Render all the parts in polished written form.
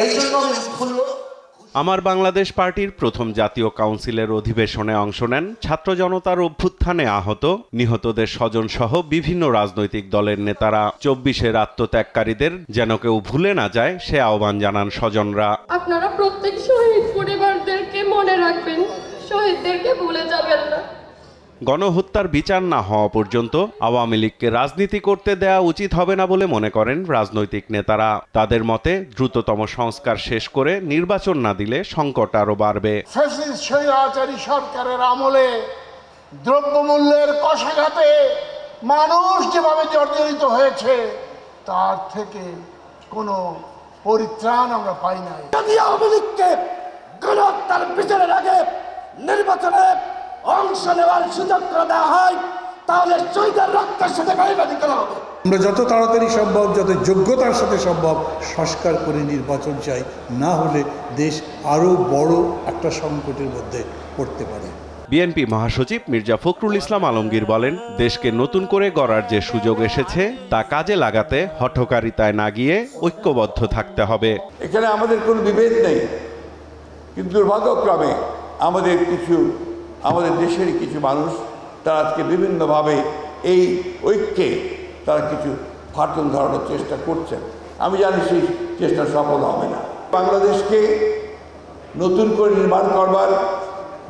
এই জন্য আমি উৎফুল্ল। আমার বাংলাদেশ পার্টির প্রথম জাতীয় কাউন্সিলের অধিবেশনে অংশ নেন ছাত্র জনতার অভ্যুত্থানে আহত নিহতদের স্বজন সহ বিভিন্ন রাজনৈতিক দলের নেতারা। 24-এর আত্মত্যাগকারীদের যেন কেউ ভুলে না যায় সে আহ্বান জানান স্বজনরা। আপনারা প্রত্যেক শহীদ পরিবারদেরকে মনে রাখবেন, শহীদদেরকে ভুলে যাবেন না। গণহত্যার বিচার না হওয়া পর্যন্ত আওয়ামী লীগকে রাজনীতি করতে দেয়া উচিত হবে না বলে মনে করেন রাজনৈতিক নেতারা। তাদের মতে দ্রুততম সংস্কার শেষ করে নির্বাচন না দিলে সংকট আরো বাড়বে। ফ্যাসিস্ট স্বৈরাচারী সরকারের আমলে দ্রব্যমূল্যের কষাঘাতে মানুষ যেভাবে জর্জরিত হয়েছে তার থেকে কোনো পরিত্রাণ আমরা পাই নাই। যদি আওয়ামী লীগকে গণহত্যার বিচারের আগে নির্বাচনে অংশ নেওয়ার সুযোগ করে দেওয়া হয় তাহলে শহীদের রক্তের সাথে গাইবাদি করা হবে। আমরা যত তাড়াতাড়ি সম্ভব, যত যোগ্যতার সাথে সম্ভব সংস্কার করে নির্বাচন চাই, না হলে দেশ আরো বড় একটা সংকটের মধ্যে পড়তে পারে। বিএনপি মহাসচিব মির্জা ফখরুল ইসলাম আলমগীর বলেন, দেশকে নতুন করে গড়ার যে সুযোগ এসেছে তা কাজে লাগাতে হঠকারিতায় না গিয়ে ঐক্যবদ্ধ থাকতে হবে। এখানে আমাদের কোনো বিভেদ নেই, কিন্তু দুর্ভাগ্যক্রমে আমাদের দেশেরই কিছু মানুষ তারা আজকে বিভিন্নভাবে এই ঐক্যে তারা কিছু ফাটল ধরানোর চেষ্টা করছেন। আমি জানি সেই চেষ্টা সফল হবে না। বাংলাদেশকে নতুন করে নির্মাণ করবার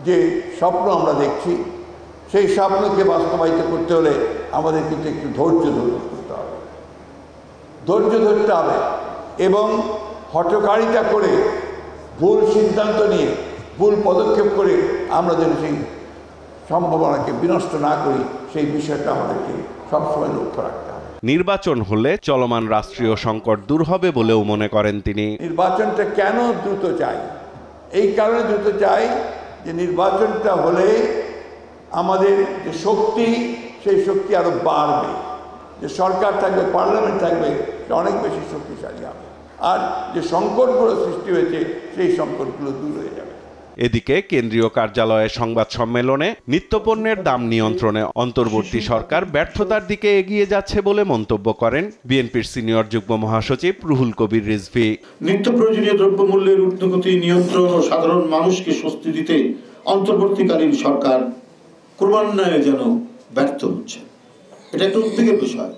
যে স্বপ্ন আমরা দেখছি, সেই স্বপ্নকে বাস্তবায়িত করতে হলে আমাদের কিন্তু একটু ধৈর্য ধরতে হবে, এবং হঠকারিতা করে ভুল সিদ্ধান্ত নিয়ে ভুল পদক্ষেপ করে আমরা যেন সেই সম্ভাবনাকে বিনষ্ট না করি, সেই বিষয়টা আমাদেরকে সবসময় লক্ষ্য রাখতে হবে। নির্বাচন হলে চলমান রাষ্ট্রীয় সংকট দূর হবে বলেও মনে করেন তিনি। নির্বাচনটা কেন দ্রুত চাই? এই কারণে দ্রুত চাই যে নির্বাচনটা হলে আমাদের যে শক্তি, সেই শক্তি আরো বাড়বে, যে সরকার থাকবে, পার্লামেন্ট থাকবে, সেটা অনেক বেশি শক্তিশালী হবে, আর যে সংকটগুলো সৃষ্টি হয়েছে সেই সংকটগুলো দূর হয়ে যাবে। এদিকে কেন্দ্রীয় কার্যালয়ে সংবাদ সম্মেলনে নিত্যপণ্যের দাম নিয়ন্ত্রণে অন্তর্বর্তী সরকার ব্যর্থতার দিকে এগিয়ে যাচ্ছে বলে মন্তব্য করেন বিএনপির সিনিয়র যুগ্ম মহাসচিব রুহুল কবির রিজভী। নিত্য প্রয়োজনীয় দ্রব্যমূল্যের ঊর্ধ্বগতি নিয়ন্ত্রণ ও সাধারণ মানুষকে স্বস্তি দিতে অন্তর্বর্তীকালীন সরকার ক্রমান্বয়ে যেন ব্যর্থ হচ্ছে, এটা একটা উদ্বেগের বিষয়।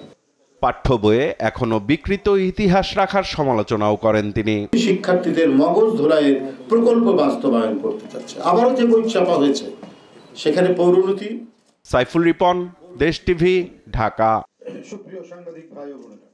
পাঠ্য বইয়ে এখনো বিকৃত ইতিহাস রাখার সমালোচনাও করেন তিনি। শিক্ষার্থীদের মগজ ধোলাইয়ের প্রকল্প বাস্তবায়ন করতে চাচ্ছে, আবারও যে বই ছাপা হয়েছে সেখানে পৌরনীতি। সাইফুল রিপন, দেশ টিভি, ঢাকা। সুপ্রিয় সাংবাদিক ভাই ও বোনেরা,